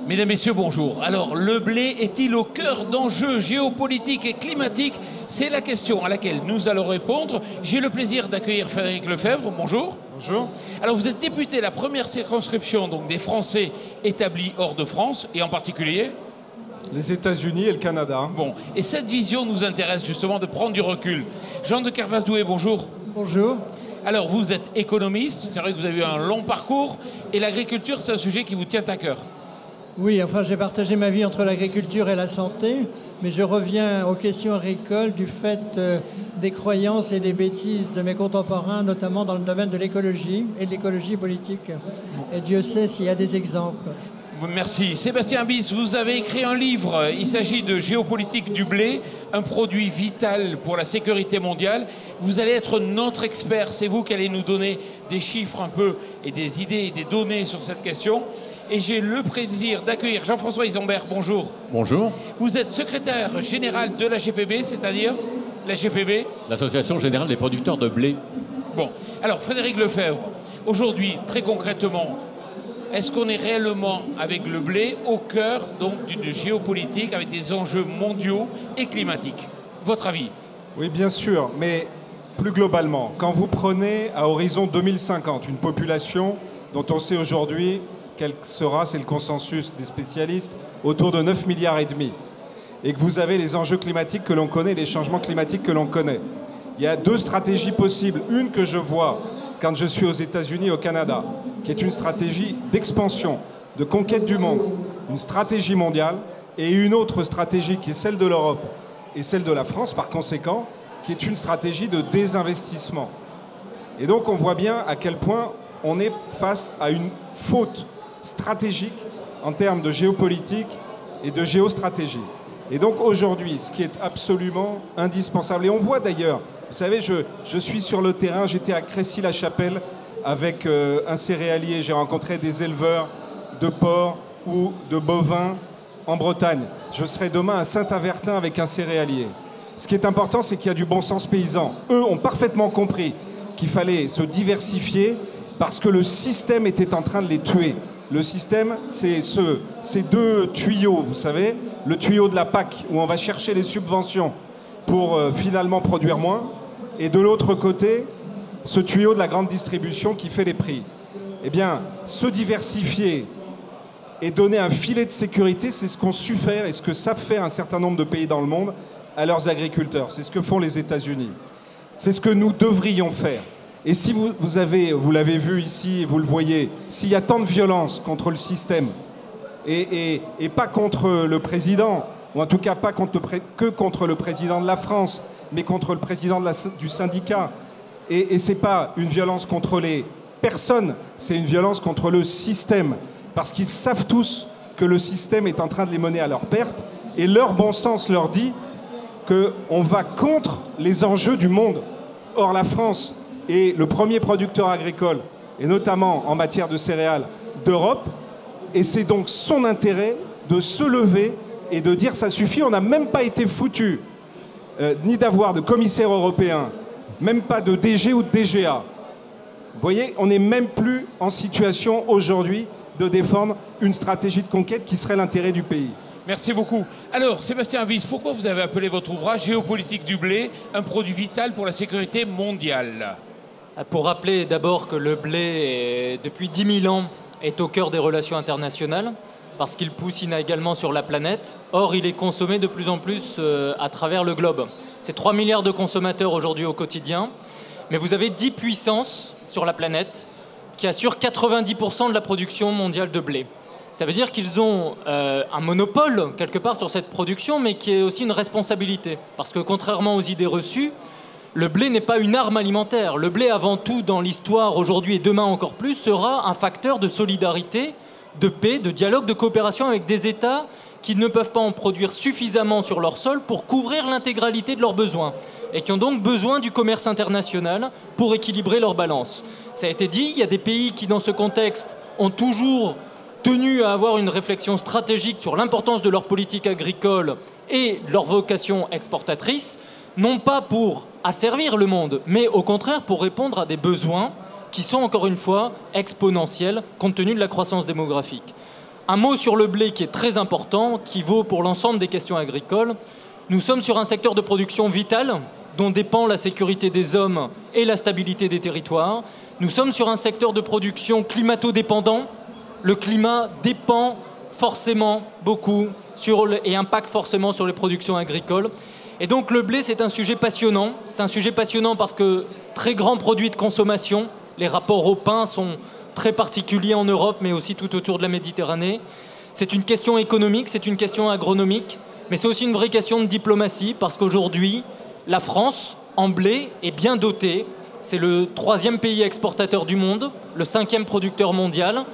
Mesdames, Messieurs, bonjour. Alors, le blé est-il au cœur d'enjeux géopolitiques et climatiques? C'est la question à laquelle nous allons répondre. J'ai le plaisir d'accueillir Frédéric Lefebvre. Bonjour. Bonjour. Alors, vous êtes député de la première circonscription donc, des Français établis hors de France, et en particulier les États-Unis et le Canada. Bon, et cette vision nous intéresse justement de prendre du recul. Jean de Kervas-Doué, bonjour. Bonjour. Alors, vous êtes économiste, c'est vrai que vous avez eu un long parcours, et l'agriculture, c'est un sujet qui vous tient à cœur. Oui, enfin, j'ai partagé ma vie entre l'agriculture et la santé, mais je reviens aux questions agricoles du fait des croyances et des bêtises de mes contemporains, notamment dans le domaine de l'écologie et de l'écologie politique. Et Dieu sait s'il y a des exemples. Merci. Sébastien Bis, vous avez écrit un livre. Il s'agit de Géopolitique du blé, un produit vital pour la sécurité mondiale. Vous allez être notre expert. C'est vous qui allez nous donner des chiffres un peu et des idées et des données sur cette question. Et j'ai le plaisir d'accueillir Jean-François Isambert. Bonjour. Bonjour. Vous êtes secrétaire général de la GPB, c'est-à-dire la GPB, l'Association Générale des Producteurs de Blé. Bon. Alors, Frédéric Lefebvre, aujourd'hui, très concrètement, est-ce qu'on est réellement, avec le blé, au cœur donc d'une géopolitique avec des enjeux mondiaux et climatiques? Votre avis? Oui, bien sûr, mais plus globalement, quand vous prenez à horizon 2050 une population dont on sait aujourd'hui quel sera, c'est le consensus des spécialistes, autour de 9 milliards et demi, et que vous avez les enjeux climatiques que l'on connaît, les changements climatiques que l'on connaît, il y a deux stratégies possibles. Une que je vois quand je suis aux États-Unis et au Canada, qui est une stratégie d'expansion, de conquête du monde, une stratégie mondiale, et une autre stratégie qui est celle de l'Europe et celle de la France, par conséquent, qui est une stratégie de désinvestissement. Et donc on voit bien à quel point on est face à une faute stratégique en termes de géopolitique et de géostratégie. Et donc aujourd'hui, ce qui est absolument indispensable, et on voit d'ailleurs, vous savez, je suis sur le terrain, j'étais à Crécy-la-Chapelle avec un céréalier, j'ai rencontré des éleveurs de porcs ou de bovins en Bretagne. Je serai demain à Saint-Avertin avec un céréalier. Ce qui est important, c'est qu'il y a du bon sens paysan. Eux ont parfaitement compris qu'il fallait se diversifier parce que le système était en train de les tuer. Le système, c'est ces deux tuyaux, vous savez, le tuyau de la PAC, où on va chercher les subventions pour finalement produire moins, et de l'autre côté, ce tuyau de la grande distribution qui fait les prix. Eh bien, se diversifier et donner un filet de sécurité, c'est ce qu'ont su faire et ce que savent faire un certain nombre de pays dans le monde à leurs agriculteurs. C'est ce que font les États-Unis. C'est ce que nous devrions faire. Et si vous l'avez vu ici, vous le voyez, s'il y a tant de violence contre le système, et pas contre le président, ou en tout cas pas que contre le président de la France, mais contre le président du syndicat, et ce n'est pas une violence contre les personnes, c'est une violence contre le système, parce qu'ils savent tous que le système est en train de les mener à leur perte, et leur bon sens leur dit qu'on va contre les enjeux du monde. Or la France est le premier producteur agricole, et notamment en matière de céréales, d'Europe, et c'est donc son intérêt de se lever et de dire ça suffit, on n'a même pas été foutu ni d'avoir de commissaire européen, même pas de DG ou de DGA. Vous voyez, on n'est même plus en situation aujourd'hui de défendre une stratégie de conquête qui serait l'intérêt du pays. Merci beaucoup. Alors, Sébastien Abis, pourquoi vous avez appelé votre ouvrage Géopolitique du blé, un produit vital pour la sécurité mondiale? Pour rappeler d'abord que le blé, depuis 10 000 ans, est au cœur des relations internationales, parce qu'il pousse inégalement sur la planète. Or, il est consommé de plus en plus à travers le globe. C'est 3 milliards de consommateurs aujourd'hui au quotidien, mais vous avez 10 puissances sur la planète qui assurent 90% de la production mondiale de blé. Ça veut dire qu'ils ont un monopole, quelque part, sur cette production, mais qui est aussi une responsabilité. Parce que, contrairement aux idées reçues, le blé n'est pas une arme alimentaire. Le blé, avant tout, dans l'histoire, aujourd'hui et demain encore plus, sera un facteur de solidarité, de paix, de dialogue, de coopération avec des États qui ne peuvent pas en produire suffisamment sur leur sol pour couvrir l'intégralité de leurs besoins et qui ont donc besoin du commerce international pour équilibrer leur balance. Ça a été dit, il y a des pays qui, dans ce contexte, ont toujours tenu à avoir une réflexion stratégique sur l'importance de leur politique agricole et leur vocation exportatrice, non pas pour asservir le monde, mais au contraire pour répondre à des besoins qui sont encore une fois exponentiels compte tenu de la croissance démographique. Un mot sur le blé qui est très important, qui vaut pour l'ensemble des questions agricoles. Nous sommes sur un secteur de production vital dont dépend la sécurité des hommes et la stabilité des territoires. Nous sommes sur un secteur de production climato-dépendant. Le climat dépend forcément beaucoup et impacte forcément sur les productions agricoles. Et donc le blé, c'est un sujet passionnant. C'est un sujet passionnant parce que très grand produit de consommation. Les rapports au pain sont très particuliers en Europe, mais aussi tout autour de la Méditerranée. C'est une question économique, c'est une question agronomique, mais c'est aussi une vraie question de diplomatie, parce qu'aujourd'hui, la France, en blé, est bien dotée. C'est le 3e pays exportateur du monde, le 5e producteur mondial.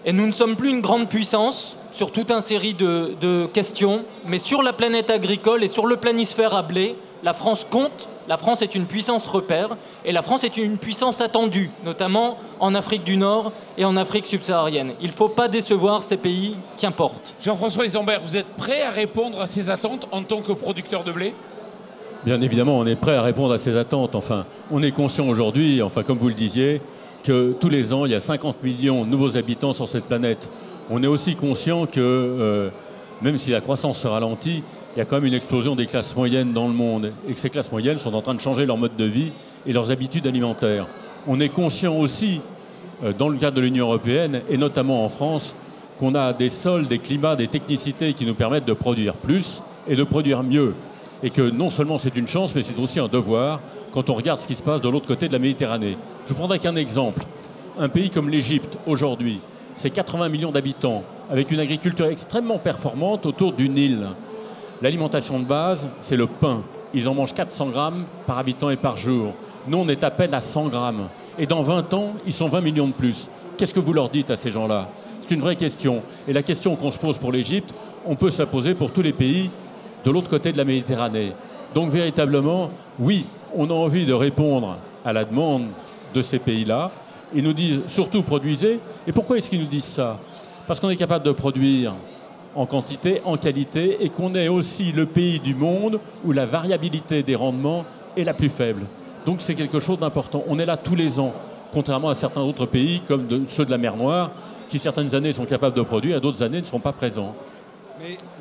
Et nous ne sommes plus une grande puissance sur toute une série de questions, mais sur la planète agricole et sur le planisphère à blé, la France compte. La France est une puissance repère et la France est une puissance attendue, notamment en Afrique du Nord et en Afrique subsaharienne. Il ne faut pas décevoir ces pays qui importent. Jean-François Isambert, vous êtes prêt à répondre à ces attentes en tant que producteur de blé ? Bien évidemment, on est prêt à répondre à ces attentes. Enfin, on est conscient aujourd'hui, comme vous le disiez, que tous les ans, il y a 50 millions de nouveaux habitants sur cette planète. On est aussi conscient que, même si la croissance se ralentit, il y a quand même une explosion des classes moyennes dans le monde et que ces classes moyennes sont en train de changer leur mode de vie et leurs habitudes alimentaires. On est conscient aussi, dans le cadre de l'Union européenne et notamment en France, qu'on a des sols, des climats, des technicités qui nous permettent de produire plus et de produire mieux. Et que non seulement c'est une chance, mais c'est aussi un devoir quand on regarde ce qui se passe de l'autre côté de la Méditerranée. Je prendrai qu'un exemple. Un pays comme l'Égypte, aujourd'hui, c'est 80 millions d'habitants, avec une agriculture extrêmement performante autour du Nil. L'alimentation de base, c'est le pain. Ils en mangent 400 grammes par habitant et par jour. Nous, on est à peine à 100 grammes. Et dans 20 ans, ils sont 20 millions de plus. Qu'est-ce que vous leur dites à ces gens-là ? C'est une vraie question. Et la question qu'on se pose pour l'Égypte, on peut se la poser pour tous les pays de l'autre côté de la Méditerranée. Donc véritablement, oui, on a envie de répondre à la demande de ces pays-là. Ils nous disent surtout produisez. Et pourquoi est-ce qu'ils nous disent ça ? Parce qu'on est capable de produire en quantité, en qualité, et qu'on est aussi le pays du monde où la variabilité des rendements est la plus faible. Donc c'est quelque chose d'important. On est là tous les ans, contrairement à certains autres pays, comme ceux de la mer Noire, qui certaines années sont capables de produire, et d'autres années ne seront pas présents.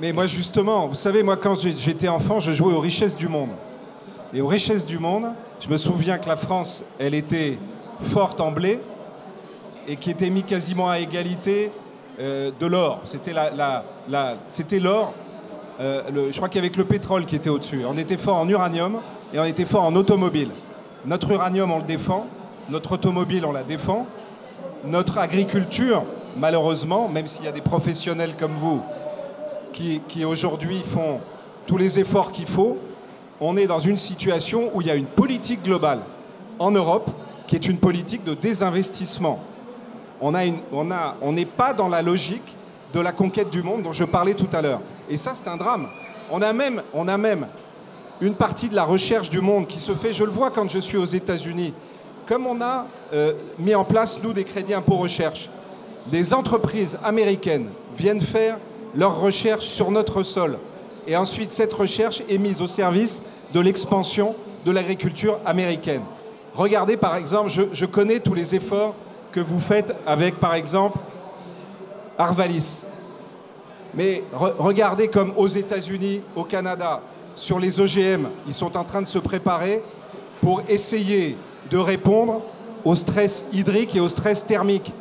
Mais moi justement, vous savez, moi quand j'étais enfant, je jouais aux richesses du monde. Et aux richesses du monde, je me souviens que la France, elle était forte en blé, et qui était mis quasiment à égalité de l'or. C'était c'était l'or. Je crois qu'avec le pétrole qui était au-dessus. On était fort en uranium et on était fort en automobile. Notre uranium, on le défend. Notre automobile, on la défend. Notre agriculture, malheureusement, même s'il y a des professionnels comme vous qui aujourd'hui font tous les efforts qu'il faut, on est dans une situation où il y a une politique globale en Europe qui est une politique de désinvestissement. On n'est pas dans la logique de la conquête du monde dont je parlais tout à l'heure. Et ça, c'est un drame. On a même une partie de la recherche du monde qui se fait, je le vois quand je suis aux États-Unis, comme on a mis en place, nous, des crédits impôt recherche. Des entreprises américaines viennent faire leur recherche sur notre sol. Et ensuite, cette recherche est mise au service de l'expansion de l'agriculture américaine. Regardez, par exemple, je connais tous les efforts que vous faites avec, par exemple, Arvalis. Mais regardez comme aux États-Unis, au Canada, sur les OGM, ils sont en train de se préparer pour essayer de répondre au stress hydrique et au stress thermique.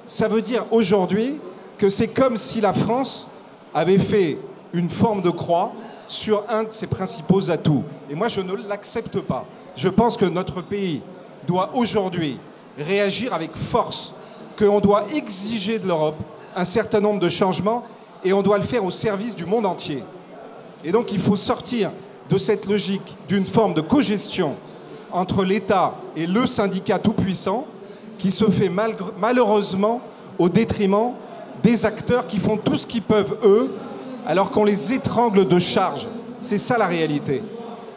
Ça veut dire aujourd'hui que c'est comme si la France avait fait une forme de croix sur un de ses principaux atouts. Et moi, je ne l'accepte pas. Je pense que notre pays doit aujourd'hui réagir avec force, qu'on doit exiger de l'Europe un certain nombre de changements et on doit le faire au service du monde entier. Et donc il faut sortir de cette logique d'une forme de cogestion entre l'État et le syndicat tout-puissant qui se fait malheureusement au détriment des acteurs qui font tout ce qu'ils peuvent, eux, alors qu'on les étrangle de charges. C'est ça la réalité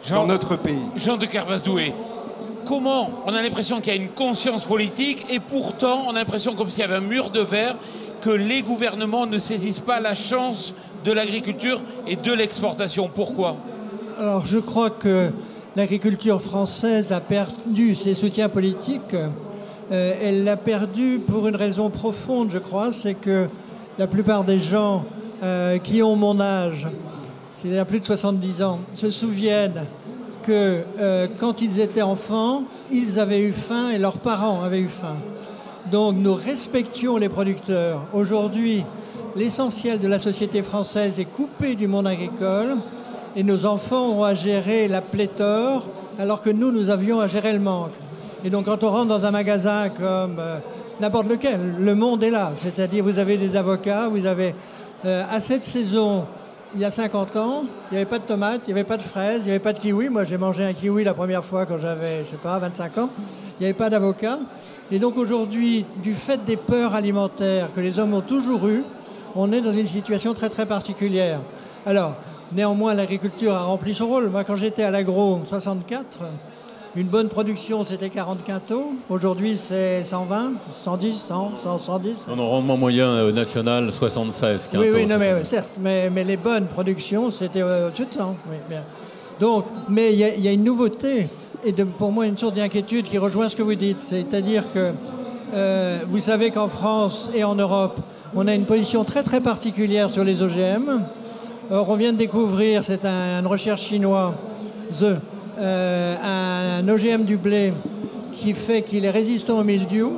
dans notre pays. Jean de Kervasdoué, comment on a l'impression qu'il y a une conscience politique et pourtant on a l'impression comme s'il y avait un mur de verre que les gouvernements ne saisissent pas la chance de l'agriculture et de l'exportation. Pourquoi ? Alors je crois que l'agriculture française a perdu ses soutiens politiques. Elle l'a perdu pour une raison profonde, je crois, c'est que la plupart des gens qui ont mon âge, c'est-à-dire plus de 70 ans, se souviennent que quand ils étaient enfants, ils avaient eu faim et leurs parents avaient eu faim. Donc nous respections les producteurs. Aujourd'hui, l'essentiel de la société française est coupé du monde agricole et nos enfants ont à gérer la pléthore alors que nous avions à gérer le manque. Et donc quand on rentre dans un magasin comme n'importe lequel, le monde est là. C'est-à-dire vous avez des avocats, vous avez à cette saison, il y a 50 ans, il n'y avait pas de tomates, il n'y avait pas de fraises, il n'y avait pas de kiwi. Moi j'ai mangé un kiwi la première fois quand j'avais, 25 ans. Il n'y avait pas d'avocat. Et donc aujourd'hui, du fait des peurs alimentaires que les hommes ont toujours eues, on est dans une situation très très particulière. Alors, néanmoins, l'agriculture a rempli son rôle. Moi, quand j'étais à l'agro en 64, une bonne production, c'était 40 quintaux. Aujourd'hui, c'est 120, 110, 100, 110. On a un rendement moyen national 76 quintaux. Oui, non, mais certes. Mais les bonnes productions, c'était au-dessus de 100. Oui, bien. Donc, mais il y a une nouveauté. Et pour moi, une source d'inquiétude qui rejoint ce que vous dites. C'est-à-dire que vous savez qu'en France et en Europe, on a une position très très particulière sur les OGM. Or, on vient de découvrir, c'est une recherche chinoise, un OGM du blé qui fait qu'il est résistant au mildiou.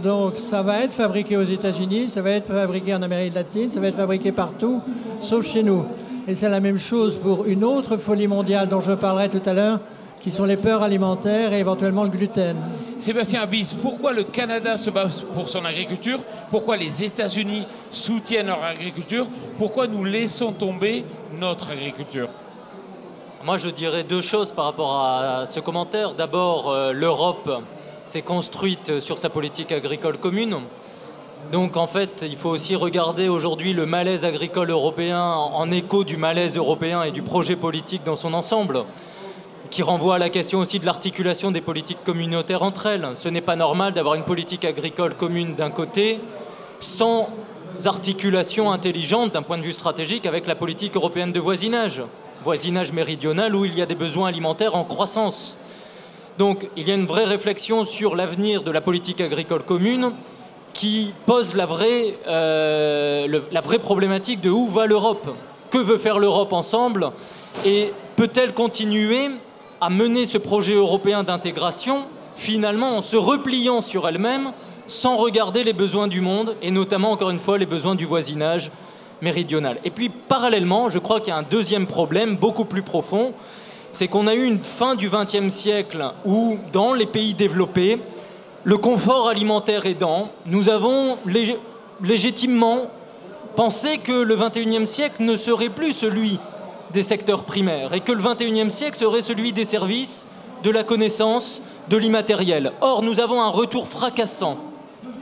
Donc ça va être fabriqué aux États-Unis, ça va être fabriqué en Amérique latine, ça va être fabriqué partout, sauf chez nous. Et c'est la même chose pour une autre folie mondiale dont je parlerai tout à l'heure, qui sont les peurs alimentaires et éventuellement le gluten. Sébastien Abyss, pourquoi le Canada se bat pour son agriculture? Pourquoi les États-Unis soutiennent leur agriculture? Pourquoi nous laissons tomber notre agriculture? Moi, je dirais deux choses par rapport à ce commentaire. D'abord, l'Europe s'est construite sur sa politique agricole commune. Donc, en fait, il faut aussi regarder aujourd'hui le malaise agricole européen en écho du malaise européen et du projet politique dans son ensemble, qui renvoie à la question aussi de l'articulation des politiques communautaires entre elles. Ce n'est pas normal d'avoir une politique agricole commune d'un côté, sans articulation intelligente d'un point de vue stratégique avec la politique européenne de voisinage méridional où il y a des besoins alimentaires en croissance. Donc il y a une vraie réflexion sur l'avenir de la politique agricole commune qui pose la vraie problématique de où va l'Europe. Que veut faire l'Europe ensemble et peut-elle continuer à mener ce projet européen d'intégration, finalement en se repliant sur elle-même, sans regarder les besoins du monde, et notamment, encore une fois, les besoins du voisinage méridional. Et puis, parallèlement, je crois qu'il y a un deuxième problème, beaucoup plus profond, c'est qu'on a eu une fin du XXe siècle où, dans les pays développés, le confort alimentaire aidant, nous avons légitimement pensé que le XXIe siècle ne serait plus celui des secteurs primaires et que le XXIe siècle serait celui des services, de la connaissance, de l'immatériel. Or, nous avons un retour fracassant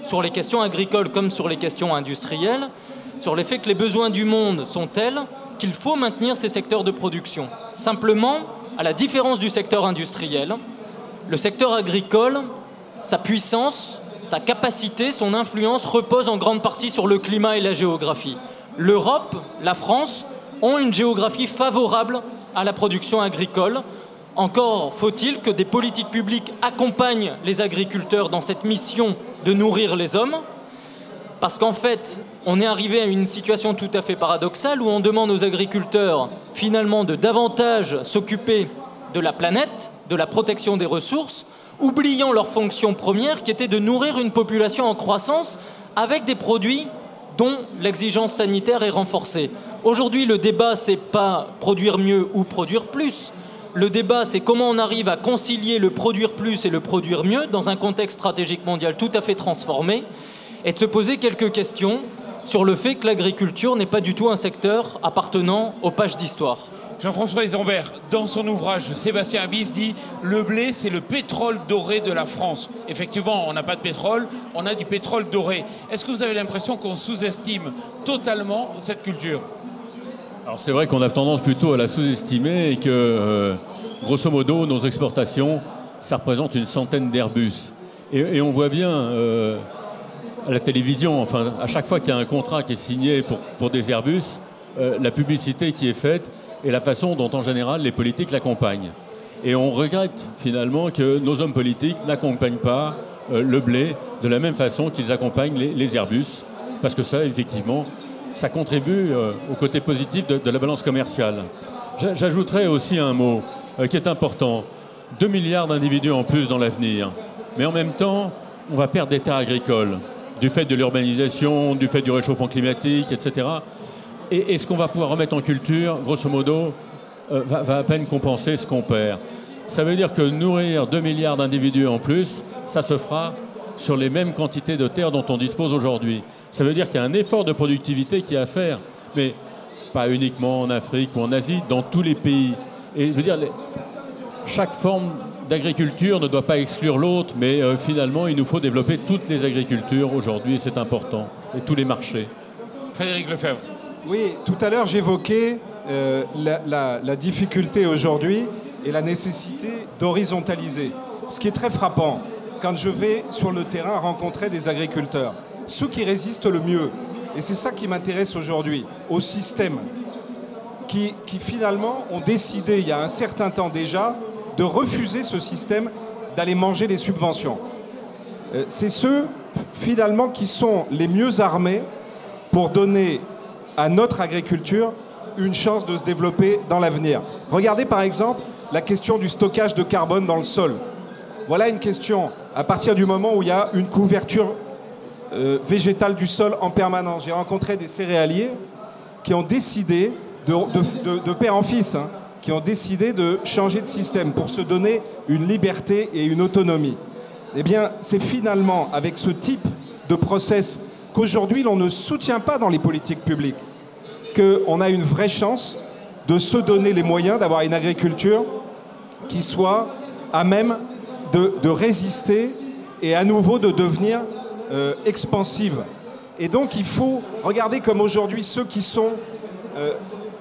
sur les questions agricoles comme sur les questions industrielles, sur les faits que les besoins du monde sont tels qu'il faut maintenir ces secteurs de production. Simplement, à la différence du secteur industriel, le secteur agricole, sa puissance, sa capacité, son influence repose en grande partie sur le climat et la géographie. L'Europe, la France, ont une géographie favorable à la production agricole. Encore faut-il que des politiques publiques accompagnent les agriculteurs dans cette mission de nourrir les hommes, parce qu'en fait, on est arrivé à une situation tout à fait paradoxale où on demande aux agriculteurs finalement de davantage s'occuper de la planète, de la protection des ressources, oubliant leur fonction première qui était de nourrir une population en croissance avec des produits dont l'exigence sanitaire est renforcée. Aujourd'hui, le débat, c'est pas produire mieux ou produire plus. Le débat, c'est comment on arrive à concilier le produire plus et le produire mieux dans un contexte stratégique mondial tout à fait transformé et de se poser quelques questions sur le fait que l'agriculture n'est pas du tout un secteur appartenant aux pages d'histoire. Jean-François Isambert, dans son ouvrage, Sébastien Abyss dit « Le blé, c'est le pétrole doré de la France ». Effectivement, on n'a pas de pétrole, on a du pétrole doré. Est-ce que vous avez l'impression qu'on sous-estime totalement cette culture ? Alors c'est vrai qu'on a tendance plutôt à la sous-estimer et que, grosso modo, nos exportations, ça représente une centaine d'Airbus. Et on voit bien à la télévision, enfin, à chaque fois qu'il y a un contrat qui est signé pour des Airbus, la publicité qui est faite et la façon dont, en général, les politiques l'accompagnent. Et on regrette, finalement, que nos hommes politiques n'accompagnent pas le blé de la même façon qu'ils accompagnent les Airbus. parce que ça, effectivement, ça contribue au côté positif de la balance commerciale. J'ajouterais aussi un mot qui est important. 2 milliards d'individus en plus dans l'avenir. Mais en même temps, on va perdre des terres agricoles, du fait de l'urbanisation, du fait du réchauffement climatique, etc. Et ce qu'on va pouvoir remettre en culture, grosso modo, va à peine compenser ce qu'on perd. Ça veut dire que nourrir 2 milliards d'individus en plus, ça se fera sur les mêmes quantités de terres dont on dispose aujourd'hui. Ça veut dire qu'il y a un effort de productivité qui est à faire, mais pas uniquement en Afrique ou en Asie, dans tous les pays. Et je veux dire, chaque forme d'agriculture ne doit pas exclure l'autre, mais finalement, il nous faut développer toutes les agricultures aujourd'hui, et c'est important, et tous les marchés. Frédéric Lefebvre. Oui, tout à l'heure, j'évoquais la difficulté aujourd'hui et la nécessité d'horizontaliser. Ce qui est très frappant, quand je vais sur le terrain rencontrer des agriculteurs, ceux qui résistent le mieux, et c'est ça qui m'intéresse aujourd'hui, au système, qui finalement ont décidé, il y a un certain temps déjà, de refuser ce système, d'aller manger des subventions. C'est ceux, finalement, qui sont les mieux armés pour donner à notre agriculture une chance de se développer dans l'avenir. Regardez par exemple la question du stockage de carbone dans le sol. Voilà une question, à partir du moment où il y a une couverture végétale du sol en permanence. J'ai rencontré des céréaliers qui ont décidé, de père en fils, hein, qui ont décidé de changer de système pour se donner une liberté et une autonomie. Eh bien, c'est finalement avec ce type de process qu'aujourd'hui l'on ne soutient pas dans les politiques publiques, qu'on a une vraie chance de se donner les moyens d'avoir une agriculture qui soit à même de résister et à nouveau de devenir expansive. Et donc il faut regarder comme aujourd'hui ceux qui sont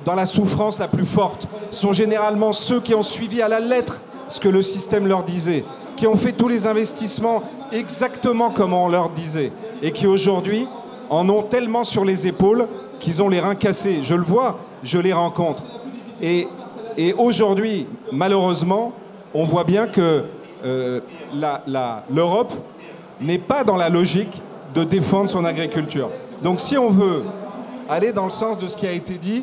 dans la souffrance la plus forte sont généralement ceux qui ont suivi à la lettre ce que le système leur disait, qui ont fait tous les investissements exactement comme on leur disait et qui aujourd'hui en ont tellement sur les épaules qu'ils ont les reins cassés. Je le vois, je les rencontre. Et aujourd'hui, malheureusement, on voit bien que l'Europe n'est pas dans la logique de défendre son agriculture. Donc si on veut aller dans le sens de ce qui a été dit,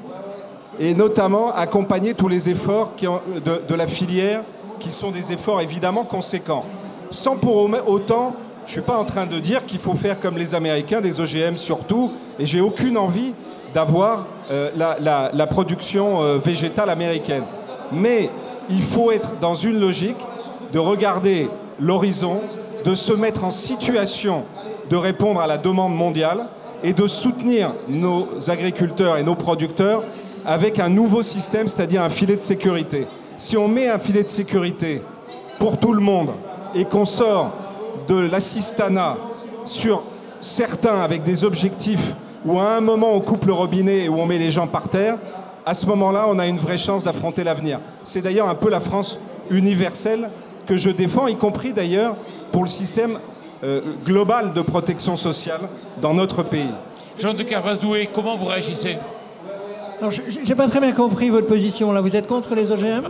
et notamment accompagner tous les efforts de la filière, qui sont des efforts évidemment conséquents, sans pour autant, je ne suis pas en train de dire qu'il faut faire comme les Américains, des OGM surtout, et j'ai aucune envie d'avoir la production végétale américaine. Mais il faut être dans une logique de regarder l'horizon, de se mettre en situation de répondre à la demande mondiale et de soutenir nos agriculteurs et nos producteurs avec un nouveau système, c'est-à-dire un filet de sécurité. Si on met un filet de sécurité pour tout le monde et qu'on sort de l'assistanat sur certains avec des objectifs où à un moment on coupe le robinet et où on met les gens par terre, à ce moment-là, on a une vraie chance d'affronter l'avenir. C'est d'ailleurs un peu la France universelle que je défends, y compris d'ailleurs pour le système global de protection sociale dans notre pays. Jean de Kervasdoué, comment vous réagissez? Alors, je n'ai pas très bien compris votre position. Là, vous êtes contre les OGM?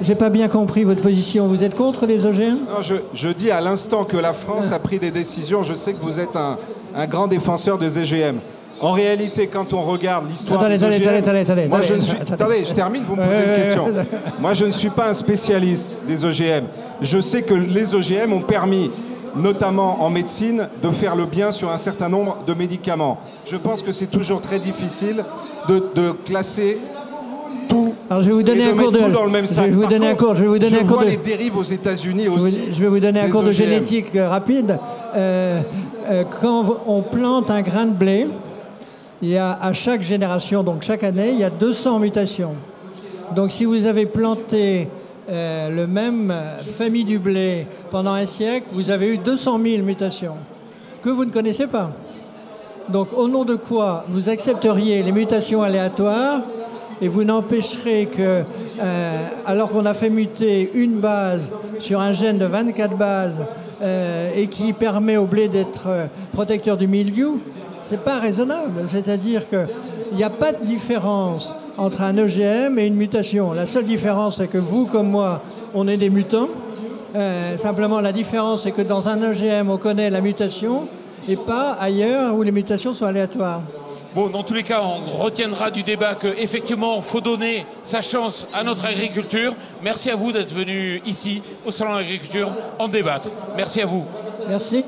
J'ai pas bien compris votre position. Vous êtes contre les OGM? Non, je dis à l'instant que la France a pris des décisions. Je sais que vous êtes un grand défenseur des OGM. En réalité, quand on regarde l'histoire des OGM... Attendez, je termine, vous me posez une question. Moi, je ne suis pas un spécialiste des OGM. Je sais que les OGM ont permis, notamment en médecine, de faire le bien sur un certain nombre de médicaments. Je pense que c'est toujours très difficile de classer tout. Alors je vais vous donner un cours de. Dans le même sac. Je vais vous donner un cours. Je vais vous donner un cours de. Les dérives aux États-Unis aussi. Je vais vous donner un cours de génétique rapide. Quand on plante un grain de blé, il y a à chaque génération, donc chaque année, il y a 200 mutations. Donc si vous avez planté le même famille du blé pendant un siècle, vous avez eu 200 000 mutations que vous ne connaissez pas. Donc au nom de quoi vous accepteriez les mutations aléatoires et vous n'empêcherez que, alors qu'on a fait muter une base sur un gène de 24 bases et qui permet au blé d'être protecteur du mildiou, c'est pas raisonnable. C'est-à-dire qu'il n'y a pas de différence entre un OGM et une mutation. La seule différence, c'est que vous, comme moi, on est des mutants. Simplement, la différence, c'est que dans un OGM, on connaît la mutation et pas ailleurs où les mutations sont aléatoires. Bon, dans tous les cas, on retiendra du débat qu'effectivement, il faut donner sa chance à notre agriculture. Merci à vous d'être venu ici, au Salon de l'Agriculture, en débattre. Merci à vous. Merci.